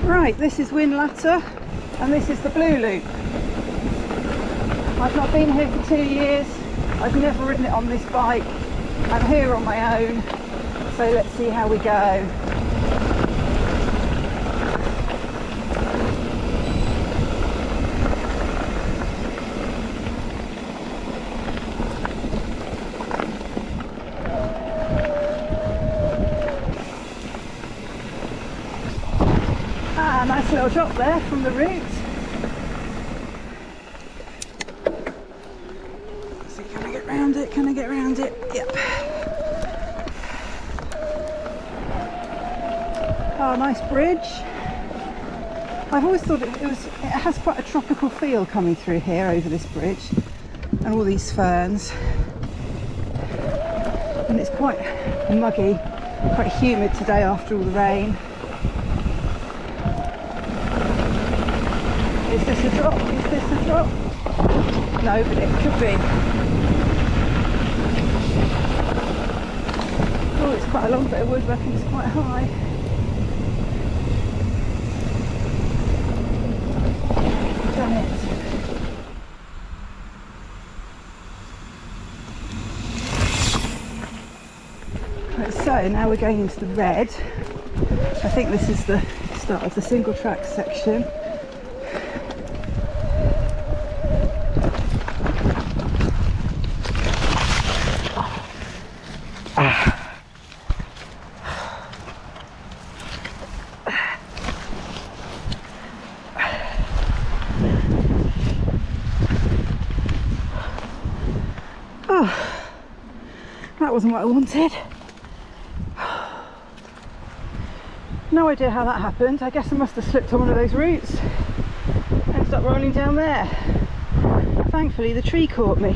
Right, this is Whinlatter and this is the Blue Loop. I've not been here for 2 years. I've never ridden it on this bike. I'm here on my own, so let's see how we go. Nice little drop there from the route. Let's see, can I get round it? Can I get round it? Yep. Oh, nice bridge. I've always thought it has quite a tropical feel coming through here over this bridge, and all these ferns. And it's quite muggy, quite humid today after all the rain. Is this a drop? Is this a drop? No, but it could be. Oh, it's quite a long bit of woodwork and it's quite high. Done it. Right, so now we're going into the red. I think this is the start of the single track section. That wasn't what I wanted. No idea how that happened. I guess I must have slipped on one of those roots. Ended up rolling down there. Thankfully the tree caught me.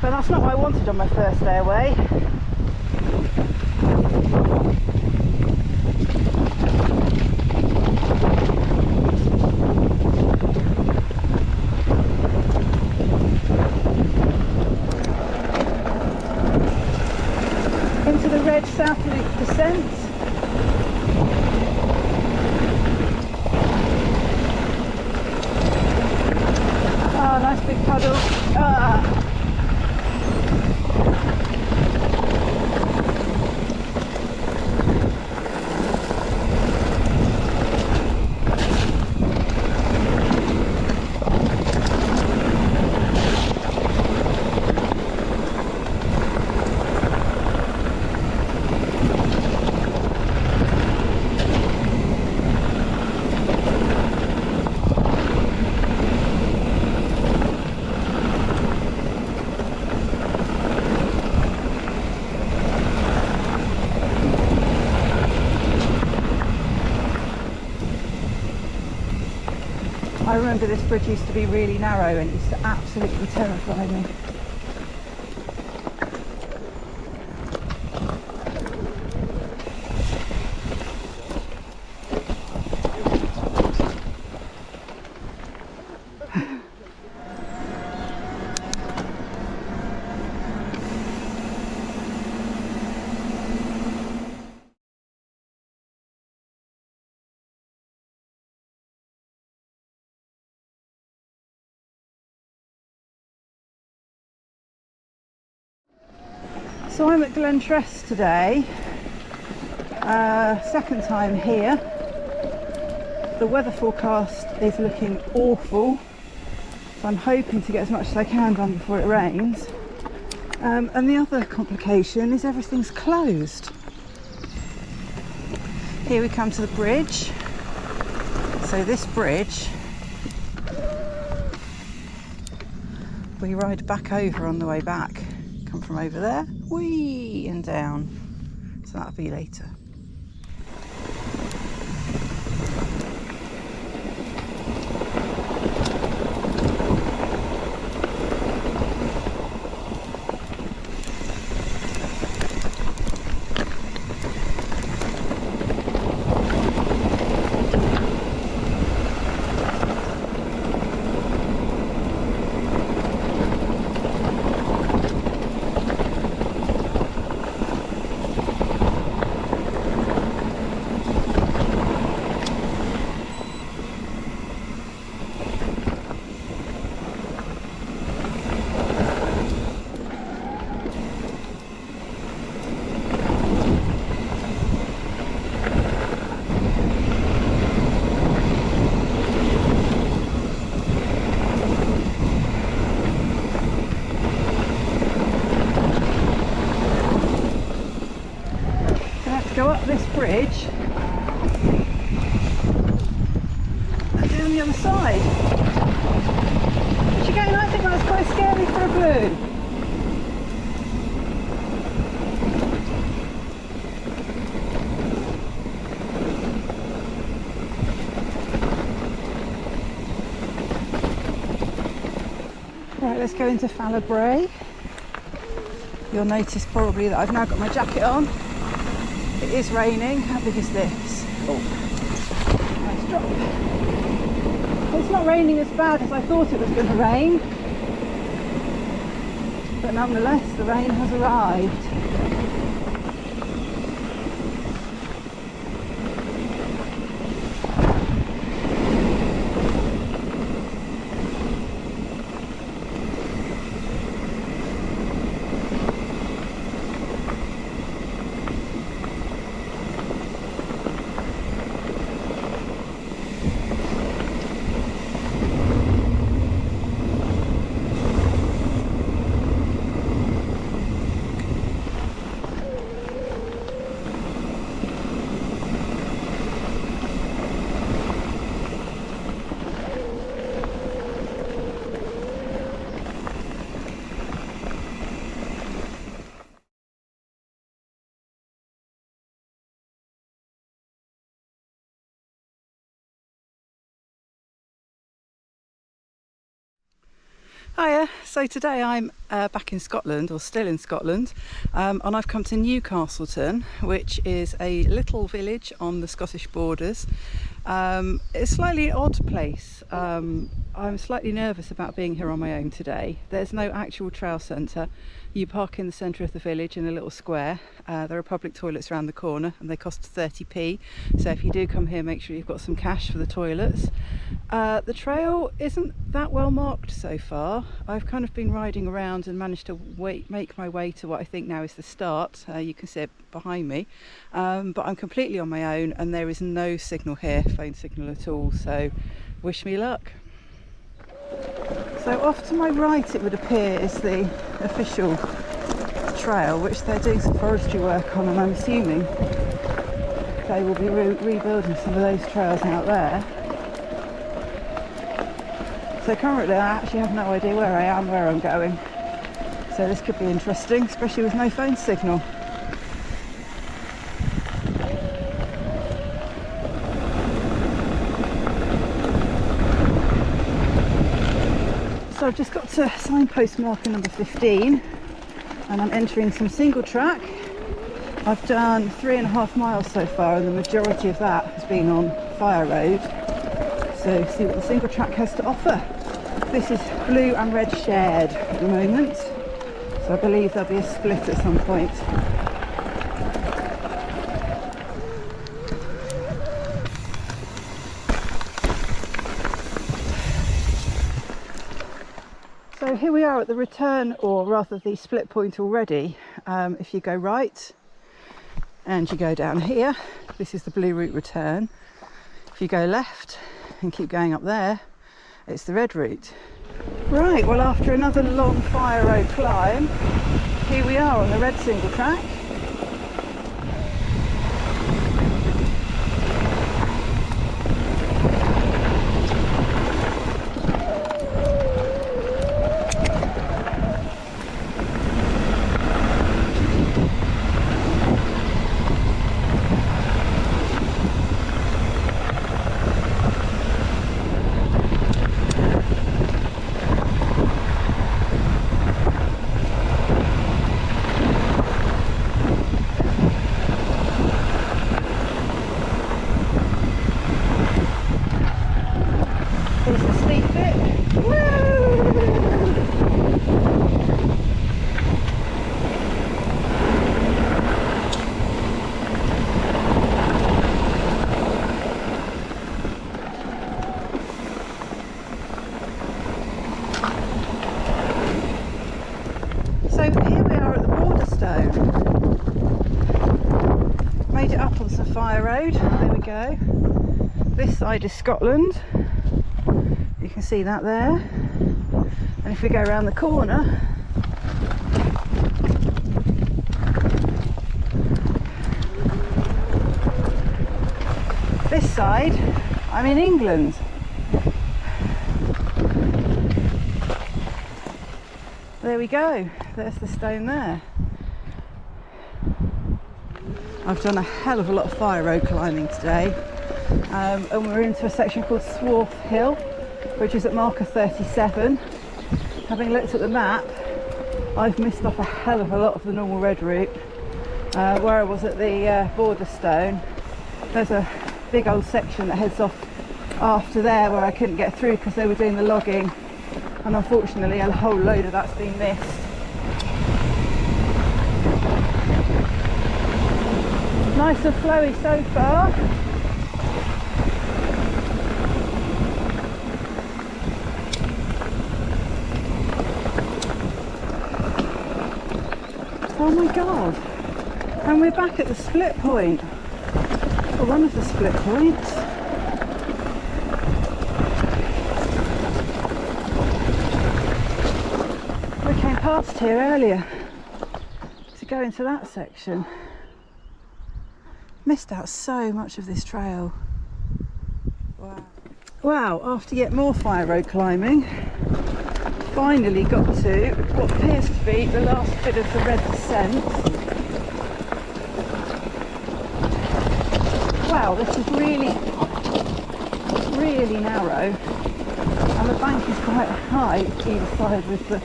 But that's not what I wanted on my first day away. Into the red South Loop descent. Oh, nice big puddle. I remember this bridge used to be really narrow and it used to absolutely terrify me. So I'm at Glentress today, second time here. The weather forecast is looking awful, so I'm hoping to get as much as I can done before it rains. And the other complication is everything's closed. Here we come to the bridge. So this bridge, we ride back over on the way back. Come from over there, whee, and down. So that'll be later. village and down the other side. Which again, I think that's quite scary for a blue. Right, let's go into Falla Bray. You'll notice probably that I've now got my jacket on. It is raining. How big is this? Oh, nice drop. It's not raining as bad as I thought it was going to rain, but nonetheless the rain has arrived. Hiya, so today I'm back in Scotland, or still in Scotland, and I've come to Newcastleton, which is a little village on the Scottish borders. It's a slightly odd place. I'm slightly nervous about being here on my own today. There's no actual trail centre. You park in the centre of the village in a little square. There are public toilets around the corner and they cost 30p, so if you do come here, make sure you've got some cash for the toilets. The trail isn't that well marked so far. I've kind of been riding around and managed to make my way to what I think now is the start. You can see it behind me, but I'm completely on my own and there is no signal here, phone signal at all, so wish me luck. So off to my right it would appear is the official trail, which they're doing some forestry work on, and I'm assuming they will be rebuilding some of those trails out there. So currently I actually have no idea where I am, where I'm going, so this could be interesting, especially with no phone signal. So I've just got to signpost marker number 15 and I'm entering some single track. I've done 3.5 miles so far and the majority of that has been on fire road. So see what the single track has to offer. This is blue and red shared at the moment, so I believe there'll be a split at some point. So here we are at the return, or rather the split point already. If you go right and you go down here, this is the blue route return. If you go left and keep going up there, it's the red route. Right, well after another long fire road climb, here we are on the red single track. Made it up on some fire road, there we go. This side is Scotland, you can see that there, and if we go around the corner, This side, I'm in England. There we go, there's the stone there. I've done a hell of a lot of fire road climbing today, and we're into a section called Swarth Hill, which is at marker 37. Having looked at the map, I've missed off a hell of a lot of the normal red route. Where I was at the border stone, there's a big old section that heads off after there where I couldn't get through because they were doing the logging, and unfortunately a whole load of that's been missed. Nice and flowy so far. Oh my god, and we're back at the split point, or one of the split points. We came past here earlier to go into that section. Missed out so much of this trail. Wow. Wow, after yet more fire road climbing, finally got to what appears to be the last bit of the red descent. Wow, this is really narrow, and the bank is quite high either side with the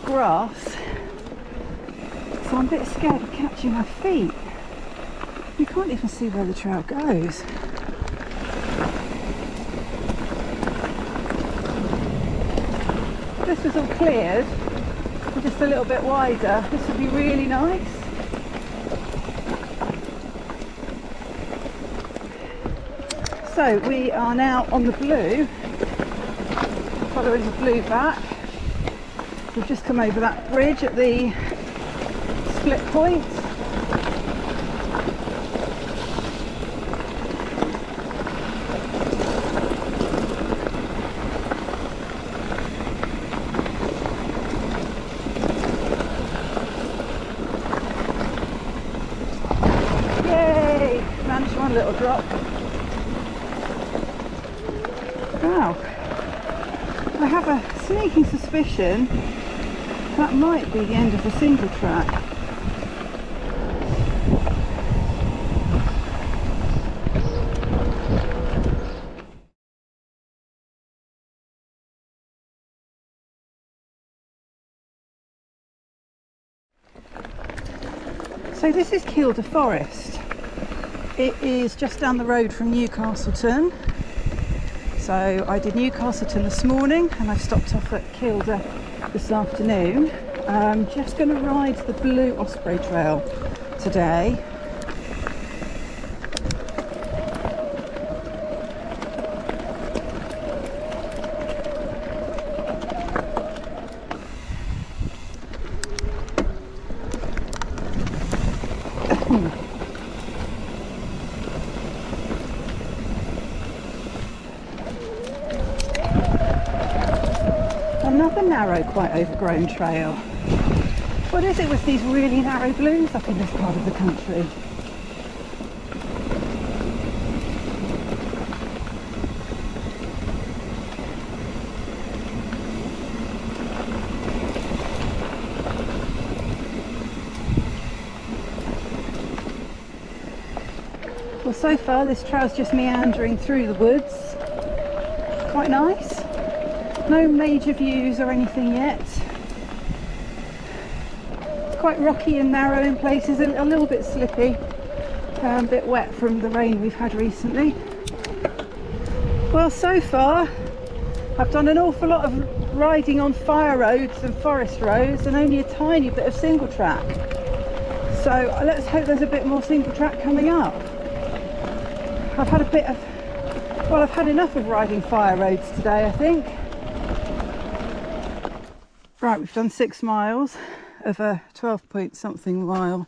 grass, so I'm a bit scared of catching my feet. You can't even see where the trail goes. If this was all cleared and just a little bit wider, this would be really nice. So we are now on the blue, following the blue back. We've just come over that bridge at the split point. Yay! Managed one little drop. Wow. I have a sneaking suspicion that might be the end of the single track. So this is Kielder Forest. It is just down the road from Newcastleton. So I did Newcastleton this morning and I've stopped off at Kielder this afternoon. I'm just going to ride the Blue Osprey Trail today. Another narrow, quite overgrown trail. What is it with these really narrow blues up in this part of the country? Well, so far this trail's just meandering through the woods. Quite nice. No major views or anything yet. It's quite rocky and narrow in places, a little bit slippy, a bit wet from the rain we've had recently. Well, so far I've done an awful lot of riding on fire roads and forest roads and only a tiny bit of single track. So let's hope there's a bit more single track coming up. I've had a bit of, well, I've had enough of riding fire roads today, I think. Right, we've done 6 miles of a 12-point-something mile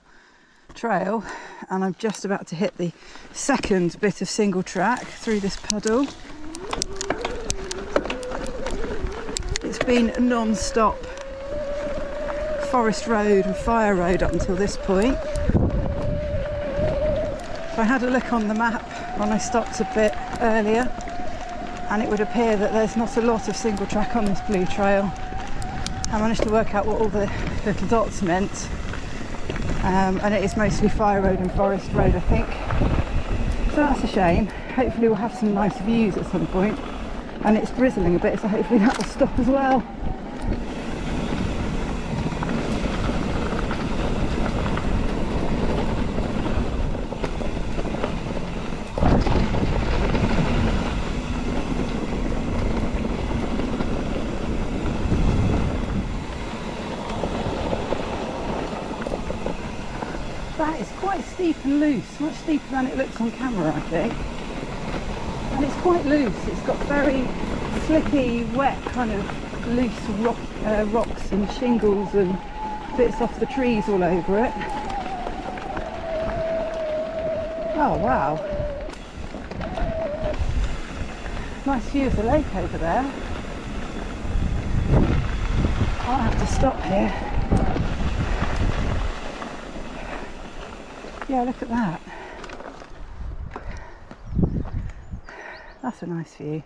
trail, and I'm just about to hit the second bit of single track through this puddle. It's been non-stop forest road and fire road up until this point. So I had a look on the map when I stopped a bit earlier, and it would appear that there's not a lot of single track on this blue trail. I managed to work out what all the little dots meant, and it is mostly Fire Road and Forest Road, I think. So that's a shame. Hopefully we'll have some nice views at some point, and it's drizzling a bit, so hopefully that will stop as well. That is quite steep and loose, much steeper than it looks on camera, I think. And it's quite loose, it's got very slippy, wet, kind of loose rocks and shingles and bits off the trees all over it. Oh wow. Nice view of the lake over there. I'll have to stop here. Yeah, look at that. That's a nice view.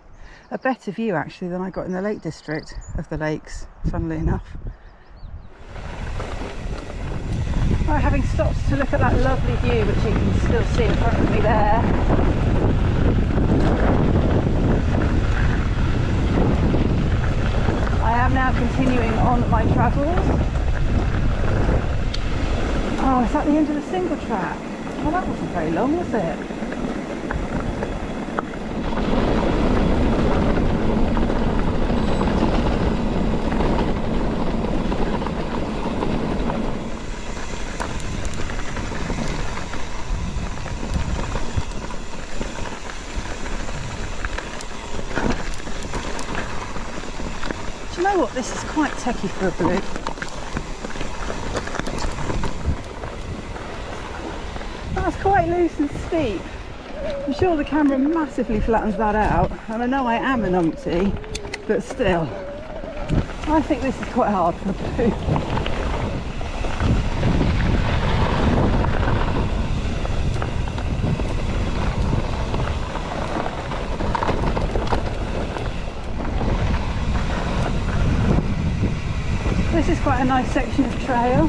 A better view actually than I got in the Lake District of the lakes, funnily enough. Right, having stopped to look at that lovely view, which you can still see in front of me there. I am now continuing on my travels. Oh, it's at the end of the single track. Well, that wasn't very long, was it? Do you know what? This is quite techie for a blue. That's quite loose and steep. I'm sure the camera massively flattens that out, and I know I am an umpty, but still, I think this is quite hard for a blue. This is quite a nice section of trail.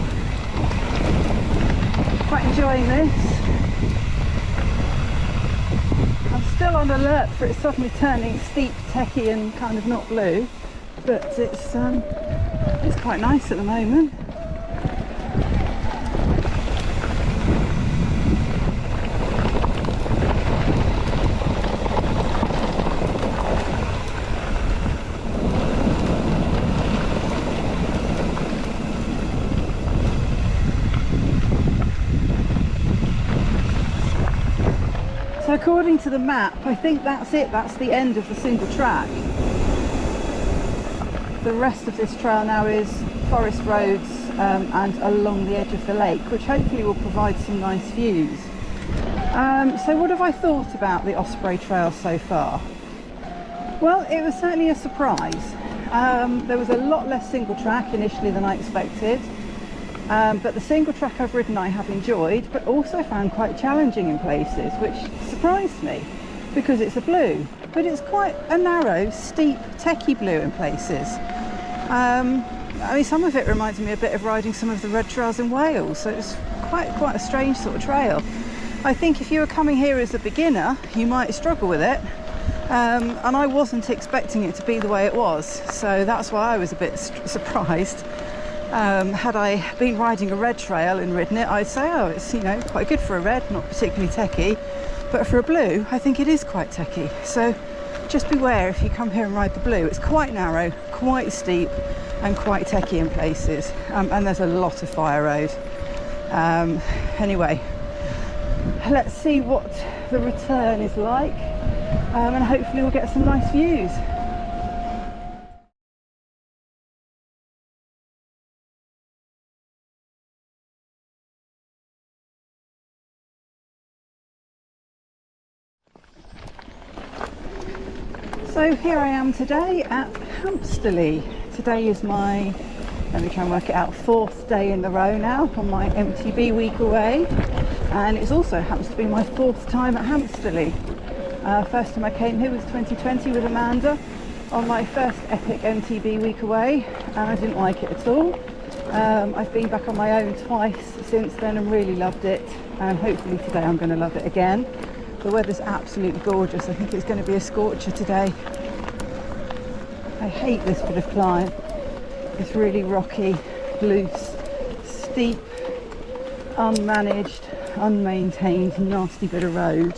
Quite enjoying this. I'm still on alert for it suddenly turning steep, techie and kind of not blue, but it's quite nice at the moment. So according to the map, I think that's it, that's the end of the single track. The rest of this trail now is forest roads and along the edge of the lake, which hopefully will provide some nice views. So what have I thought about the Osprey Trail so far? Well, it was certainly a surprise. There was a lot less single track initially than I expected. But the single track I've ridden I have enjoyed, but also found quite challenging in places, which surprised me because it's a blue, but it's quite a narrow, steep, techie blue in places. I mean, some of it reminds me a bit of riding some of the red trails in Wales, so it's quite a strange sort of trail. I think if you were coming here as a beginner, you might struggle with it, and I wasn't expecting it to be the way it was, so that's why I was a bit surprised. Had I been riding a red trail and ridden it, I'd say, oh, it's, you know, quite good for a red, not particularly techie, but for a blue, I think it is quite techie. So just beware if you come here and ride the blue. It's quite narrow, quite steep, and quite techie in places, and there's a lot of fire road. Anyway, let's see what the return is like, and hopefully we'll get some nice views. So here I am today at Hamsterley. Today is my, let me try and work it out, 4th day in a row now on my MTB week away. and it's also happens to be my 4th time at Hamsterley. First time I came here was 2020 with Amanda on my first epic MTB week away, and I didn't like it at all. I've been back on my own twice since then and really loved it, and hopefully today I'm going to love it again. The weather's absolutely gorgeous. I think it's going to be a scorcher today. I hate this bit of climb. It's really rocky, loose, steep, unmanaged, unmaintained, nasty bit of road.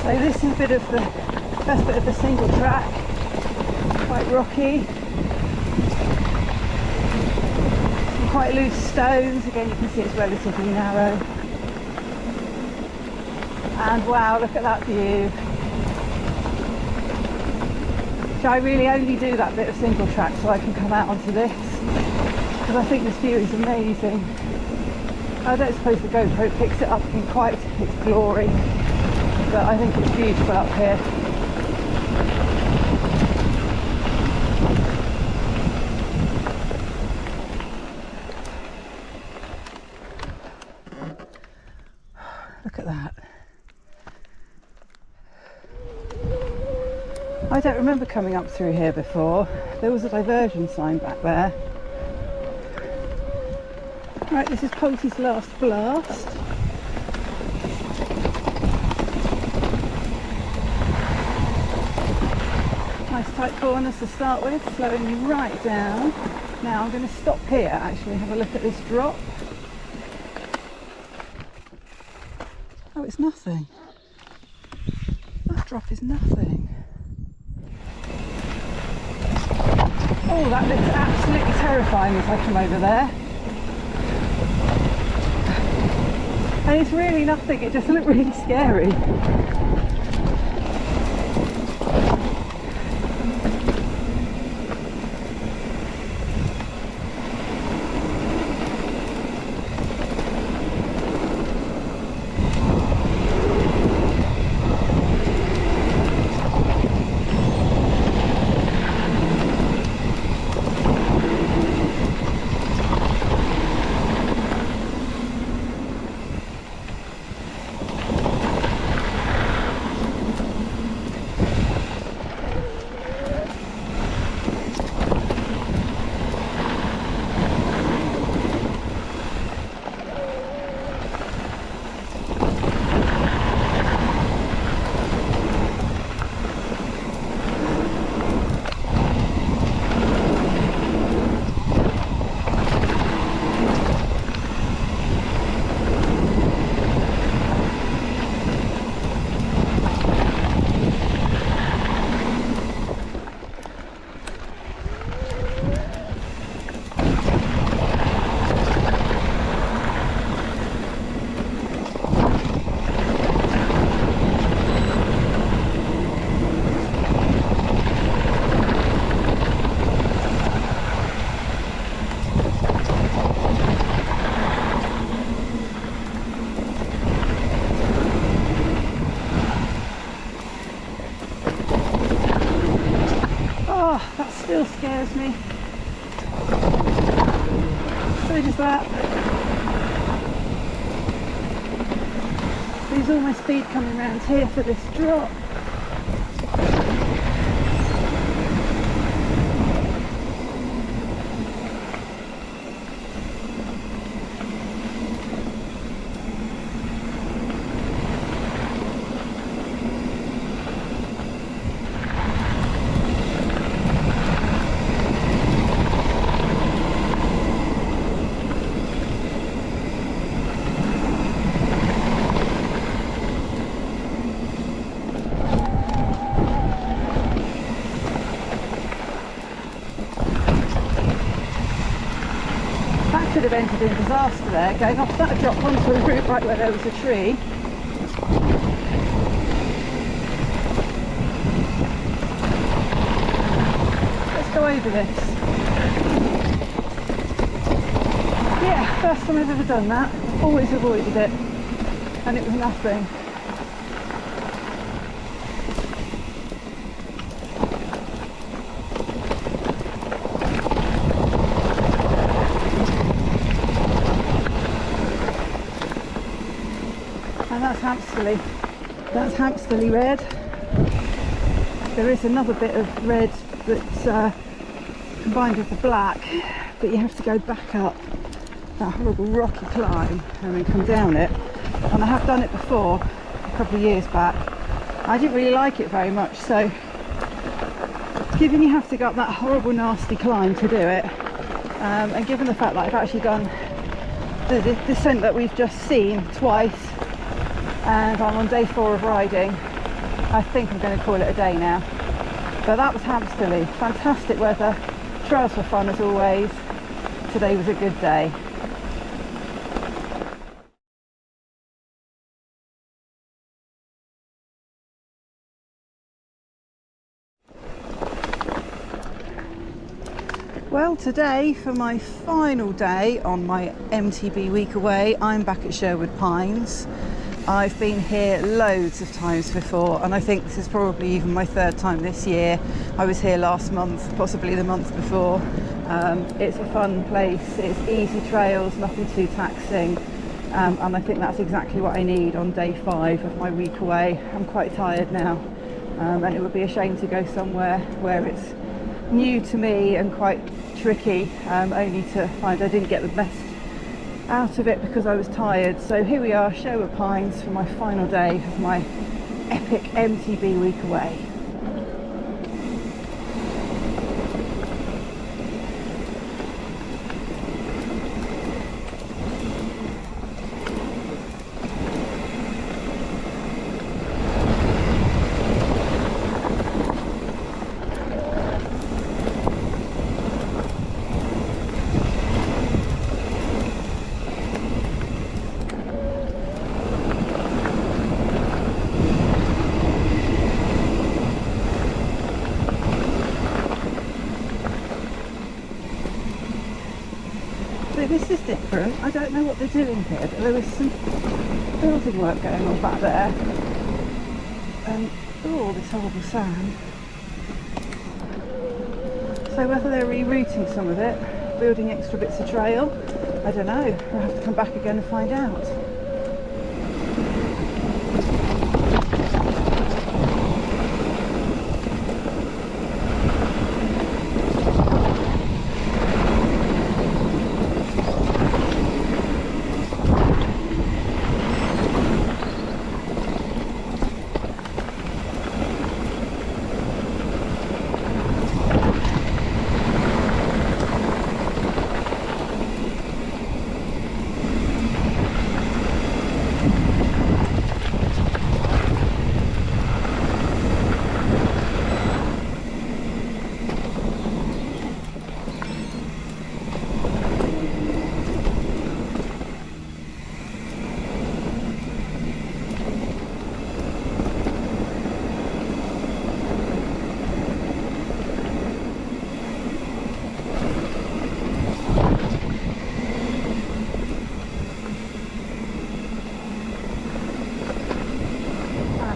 So this is a bit of the first bit of the single track, quite rocky, some quite loose stones. Again, you can see it's relatively narrow. And wow, look at that view. So I really only do that bit of single track so I can come out onto this, because I think this view is amazing. I don't suppose the GoPro picks it up in quite its glory, but I think it's beautiful up here. Look at that. I don't remember coming up through here before. There was a diversion sign back there. Right, this is Pulte's Last Blast. Nice tight corners to start with, slowing you right down. Now I'm going to stop here, actually have a look at this drop. Oh, it's nothing. That drop is nothing. Oh, that looks absolutely terrifying as I come over there. And it's really nothing, it just looked really scary. Still scares me. So does that. There's all my speed coming around here for this drop. Could have ended in disaster there, going off that drop onto a route right where there was a tree. Let's go over this. Yeah, first time I've ever done that. Always avoided it, and it was nothing. Hamsterley. That's Hamsterley red. There is another bit of red that's combined with the black, but you have to go back up that horrible rocky climb and then come down it. And I have done it before, a couple of years back. I didn't really like it very much, so given you have to go up that horrible nasty climb to do it, and given the fact that I've actually done the descent that we've just seen twice, and I'm on day 4 of riding, I think I'm going to call it a day now. But that was Hamsterley. Fantastic weather, trails were fun as always. Today was a good day. Well, today for my final day on my MTB week away, I'm back at Sherwood Pines. I've been here loads of times before, and I think this is probably even my 3rd time this year. I was here last month, possibly the month before. It's a fun place, it's easy trails, nothing too taxing, and I think that's exactly what I need on day 5 of my week away. I'm quite tired now, and it would be a shame to go somewhere where it's new to me and quite tricky, only to find I didn't get the best out of it because I was tired. So here we are, Sherwood Pines, for my final day of my epic MTB week away. This is different. I don't know what they're doing here, but there was some building work going on back there. And oh, this horrible sand. So whether they're rerouting some of it, building extra bits of trail, I don't know. We'll have to come back again and find out.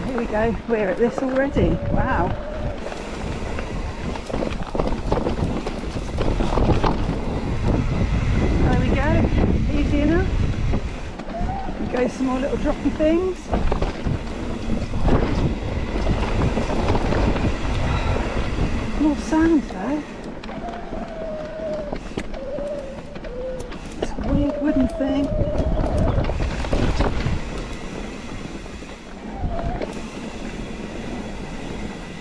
Here we go, we're at this already. Wow. There we go, easy enough. We go some more little droppy things. More sand though. It's a weird wooden thing.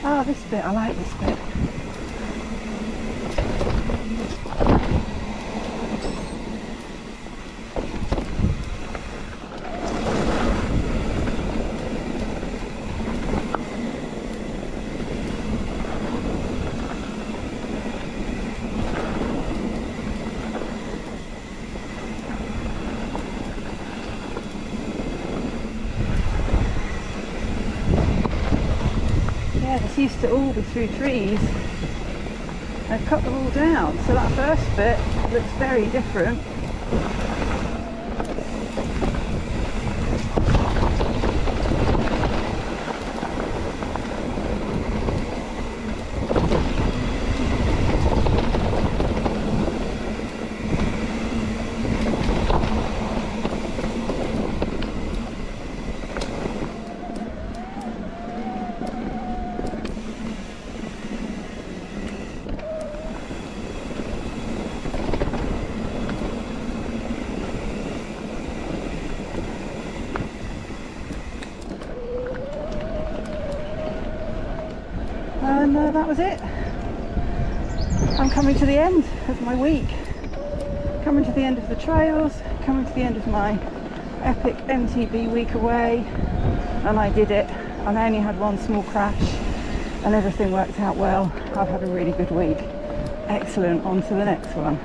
Ah, this bit, I like this bit. This used to all be through trees. I've cut them all down, so that first bit looks very different. that was it. I'm coming to the end of my week, coming to the end of the trails, coming to the end of my epic MTB week away, and I did it. And I only had one small crash and everything worked out well. I've had a really good week. Excellent, on to the next one.